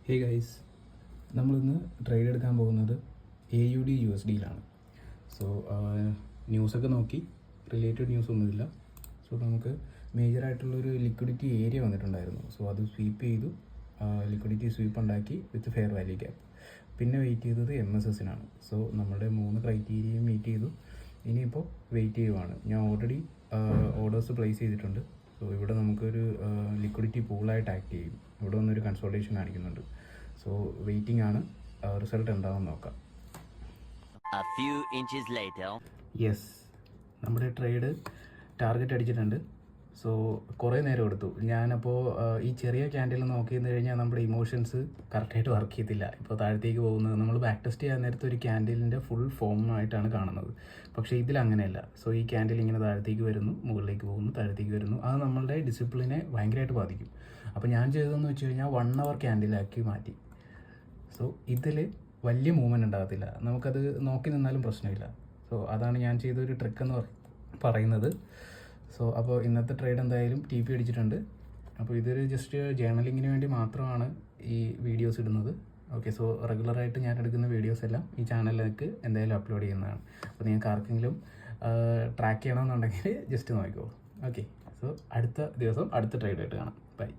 Hey guys, നമ്മളിന്ന് trade എടുക്കാൻ പോകുന്നത് AUD USDയിലാണ്. സോ ന്യൂസൊക്കെ നോക്കി, റിലേറ്റഡ് ന്യൂസ് ഒന്നുമില്ല. സോ നമുക്ക് മേജറായിട്ടുള്ളൊരു ലിക്വിഡിറ്റി ഏരിയ വന്നിട്ടുണ്ടായിരുന്നു. സോ അത് സ്വീപ്പ് ചെയ്തു, ലിക്വിഡിറ്റി സ്വീപ്പ് ഉണ്ടാക്കി വിത്ത് ഫെയർ വാല്യൂ ഗ്യാപ്പ്. പിന്നെ വെയിറ്റ് ചെയ്തത് MSSനാണ്. സോ നമ്മുടെ 3 ക്രൈറ്റീരിയയും മീറ്റ് ചെയ്തു. ഇനിയിപ്പോൾ വെയിറ്റ് ചെയ്യുവാണ്. ഞാൻ ഓൾറെഡി ഓർഡേഴ്സ് പ്ലേസ് ചെയ്തിട്ടുണ്ട്. സോ ഇവിടെ നമുക്കൊരു ലിക്വിഡിറ്റി പൂളായിട്ട് ആക്ട് ചെയ്യും. ഇവിടെ വന്നൊരു കൺസോൾട്ടേഷൻ കാണിക്കുന്നുണ്ട്. സോ വെയിറ്റിംഗ് ആണ്, റിസൾട്ട് എന്താണെന്ന് നോക്കാം. യെസ്, നമ്മുടെ ട്രേഡ് ടാർഗറ്റ് അടിച്ചിട്ടുണ്ട്. സോ കുറേ നേരം എടുത്തു. ഞാനപ്പോൾ ഈ ചെറിയ ക്യാൻഡിൽ നോക്കിയെന്ന് കഴിഞ്ഞാൽ നമ്മുടെ ഇമോഷൻസ് കറക്റ്റായിട്ട് വർക്ക് ചെയ്യത്തില്ല. ഇപ്പോൾ താഴത്തേക്ക് പോകുന്നത് നമ്മൾ ബാക്ക് ടെസ്റ്റ് ചെയ്യാൻ നേരത്തെ ഒരു ക്യാൻഡിലിൻ്റെ ഫുൾ ഫോമായിട്ടാണ് കാണുന്നത്. പക്ഷേ ഇതിലങ്ങനെയല്ല. സോ ഈ ക്യാൻഡിൽ ഇങ്ങനെ താഴത്തേക്ക് വരുന്നു, മുകളിലേക്ക് പോകുന്നു, താഴത്തേക്ക് വരുന്നു. അത് നമ്മളുടെ ഡിസിപ്ലിനെ ഭയങ്കരമായിട്ട് ബാധിക്കും. അപ്പോൾ ഞാൻ ചെയ്തതെന്ന് വെച്ച് കഴിഞ്ഞാൽ 1 hour ക്യാൻഡിലാക്കി മാറ്റി. സോ ഇതിൽ വലിയ മൂവ്മെൻറ്റ് ഉണ്ടാകത്തില്ല, നമുക്കത് നോക്കി നിന്നാലും പ്രശ്നമില്ല. സോ അതാണ് ഞാൻ ചെയ്തൊരു ട്രിക്ക് എന്ന് പറയുന്നത്. സോ അപ്പോൾ ഇന്നത്തെ ട്രേഡ് എന്തായാലും TP അടിച്ചിട്ടുണ്ട്. അപ്പോൾ ഇതൊരു ജസ്റ്റ് ജേർണലിങ്ങിന് വേണ്ടി മാത്രമാണ് ഈ വീഡിയോസ് ഇടുന്നത്. ഓക്കെ, സോ റെഗുലറായിട്ട് ഞാൻ എടുക്കുന്ന വീഡിയോസ് എല്ലാം ഈ ചാനലിലേക്ക് എന്തായാലും അപ്ലോഡ് ചെയ്യുന്നതാണ്. അപ്പോൾ നിങ്ങൾക്ക് ആർക്കെങ്കിലും ട്രാക്ക് ചെയ്യണമെന്നുണ്ടെങ്കിൽ ജസ്റ്റ് നോക്കിക്കോ. ഓക്കെ, സോ അടുത്ത ദിവസം അടുത്ത ട്രേഡായിട്ട് കാണാം. ബൈ.